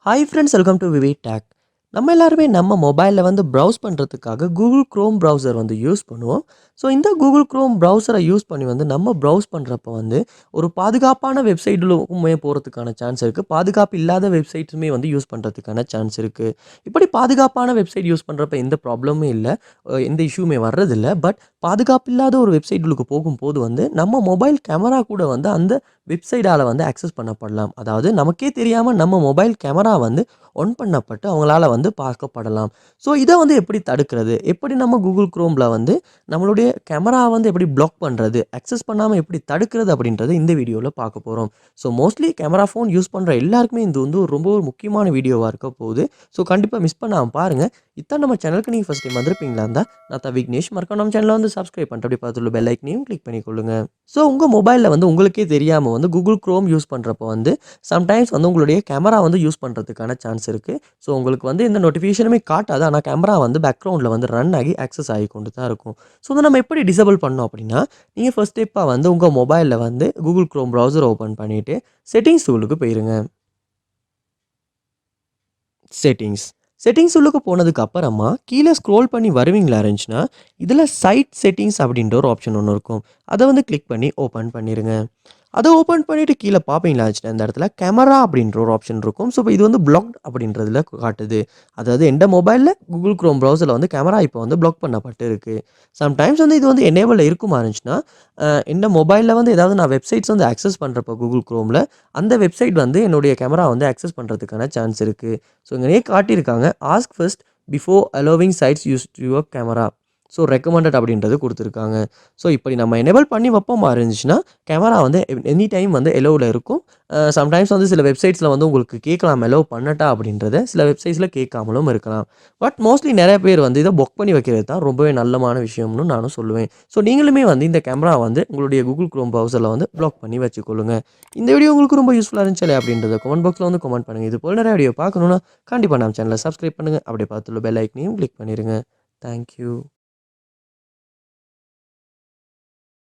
Hi friends, welcome to VividTech. நம்ம எல்லாருமே நம்ம மொபைலில் வந்து ப்ரௌஸ் பண்ணுறதுக்காக கூகுள் க்ரோம் ப்ரௌசர் வந்து யூஸ் பண்ணுவோம். ஸோ இந்த கூகுள் க்ரோம் ப்ரௌசரை யூஸ் பண்ணி வந்து நம்ம ப்ரௌஸ் பண்ணுறப்ப வந்து ஒரு பாதுகாப்பான வெப்சைட்டுலுமே போகிறதுக்கான சான்ஸ் இருக்குது. பாதுகாப்பு இல்லாத வெப்சைட்ஸுமே வந்து யூஸ் பண்ணுறதுக்கான சான்ஸ் இருக்குது. இப்படி பாதுகாப்பான வெப்சைட் யூஸ் பண்ணுறப்ப எந்த ப்ராப்ளமும் இல்லை, எந்த இஷ்யூமே வர்றதில்ல. பட் பாதுகாப்பு இல்லாத ஒரு வெப்சைட்டுக்கு போகும்போது வந்து நம்ம மொபைல் கேமரா கூட வந்து அந்த வெப்சைட்டால் வந்து ஆக்சஸ் பண்ணப்படலாம். அதாவது நமக்கே தெரியாமல் நம்ம மொபைல் கேமரா வந்து ஒன் பண்ணப்பட்டு அவங்களால வந்து பார்க்கப்படலாம். ஸோ இதை வந்து எப்படி தடுக்கிறது, எப்படி நம்ம கூகுள் க்ரோமில் வந்து நம்மளுடைய கேமரா வந்து எப்படி பிளாக் பண்ணுறது, அக்சஸ் பண்ணாமல் எப்படி தடுக்கிறது அப்படின்றது இந்த வீடியோவில் பார்க்க போகிறோம். So mostly camera phone use பண்ணுற எல்லாருக்குமே இது வந்து ரொம்ப ஒரு முக்கியமான வீடியோவாக இருக்க போகுது. ஸோ கண்டிப்பாக மிஸ் பண்ணாமல் பாருங்கள். இதான் நம்ம சேனலுக்கு நீங்கள் ஃபஸ்ட் டைம் வந்திருப்பீங்களா இருந்தால் நான் தான் விக்னேஷ். மறக்காம நம்ம சேனலை வந்து சப்ஸ்கிரைப் பண்ணிட்டு அப்படி பார்த்துள்ள பெல் ஐக்கனையும் கிளிக் பண்ணிக்கொள்ளுங்க. ஸோ உங்கள் மொபைலில் வந்து உங்களுக்கே தெரியாமல் வந்து கூகுள் க்ரோம் யூஸ் பண்ணுறப்போ வந்து சம்டைம்ஸ் வந்து உங்களுடைய கேமரா வந்து யூஸ் பண்ணுறதுக்கான சான்ஸ் இருக்குது. ஸோ உங்களுக்கு வந்து எந்த நோட்டிஃபிகேஷனுமே காட்டாது, ஆனால் கேமரா வந்து பேக்ரவுண்டில் வந்து ரன் ஆகி ஆக்சஸ் ஆகி கொண்டு தான் இருக்கும். ஸோ அதை நம்ம எப்படி டிசேபிள் பண்ணோம் அப்படின்னா, நீங்கள் ஃபர்ஸ்ட் ஸ்டெப்பாக வந்து உங்கள் மொபைலில் வந்து கூகுள் க்ரோம் ப்ரௌசர் ஓப்பன் பண்ணிவிட்டு செட்டிங்ஸ் டூலுக்கு போயிருங்க. செட்டிங்ஸ் உள்ளுக்கு போனதுக்கு அப்புறமா கீழே ஸ்க்ரோல் பண்ணி வருவீங்களா இருந்துச்சுன்னா, இதில் சைட் செட்டிங்ஸ் அப்படின்ற ஒரு ஆப்ஷன் ஒன்று இருக்கும். அதை வந்து கிளிக் பண்ணி ஓப்பன் பண்ணிடுங்க. அதை ஓப்பன் பண்ணிவிட்டு கீழே பார்ப்பீங்களா இருந்துச்சுன்னா, இந்த இடத்துல கேமரா அப்படின்ற ஒரு ஆப்ஷன் இருக்கும். ஸோ இப்போ இது வந்து பிளாக்ட் அப்படின்றதுல காட்டுது. அதாவது எந்த மொபைலில் கூகுள் க்ரோம் ப்ரௌசரில் வந்து கேமரா இப்போ வந்து பிளாக் பண்ணப்பட்டு இருக்குது. சம்டைம்ஸ் வந்து இது வந்து எனேபிளில் இருக்குமா இருந்துச்சுன்னா, இந்த மொபைலில் வந்து ஏதாவது நான் வெப்சைட்ஸ் வந்து ஆக்சஸ் பண்ணுறப்போ கூகுள் க்ரோமில் அந்த வெப்சைட் வந்து என்னுடைய கேமரா வந்து ஆக்சஸ் பண்ணுறதுக்கான சான்ஸ் இருக்குது. ஸோ இங்கேயே காட்டியிருக்காங்க, ask first before allowing sites use your camera. So recommended அப்படின்றது கொடுத்துருக்காங்க. ஸோ இப்படி நம்ம எனேபிள் பண்ணி வைப்போமா இருந்துச்சுன்னா, கேமரா வந்து எனி டைம் வந்து எலோவில் இருக்கும். சம்டைம்ஸ் வந்து சில வெப்சைட்ஸில் வந்து உங்களுக்கு கேட்கலாம் எலோ பண்ணட்டா அப்படின்றத, சில வெப்சைட்ஸில் கேட்காமலும் இருக்கலாம். பட் மோஸ்ட்லி நிறைய பேர் வந்து இதை புக் பண்ணி வைக்கிறது தான் ரொம்பவே நல்லமான விஷயம்னு நானும் சொல்லுவேன். ஸோ நீங்களுமே வந்து இந்த கேமரா வந்து உங்களுடைய கூகுள் க்ரோம் ப்ரௌசரில் வந்து பிளாக் பண்ணி வச்சுக்கொள்ளுங்க. இந்த வீடியோ உங்களுக்கு ரொம்ப யூஸ்ஃபுல்லாக இருந்துச்சு அப்படின்றத கமெண்ட் பாக்ஸில் வந்து கமெண்ட் பண்ணுங்கள். இது போல் நிறைய வீடியோ பார்க்கணுன்னா கண்டிப்பாக நம்ம சேனலை சப்ஸ்கிரைப் பண்ணுங்கள். அப்படியே பார்த்துள்ள பெல் ஐக்கனையும் கிளிக் பண்ணிடுங்க. தேங்க்யூ.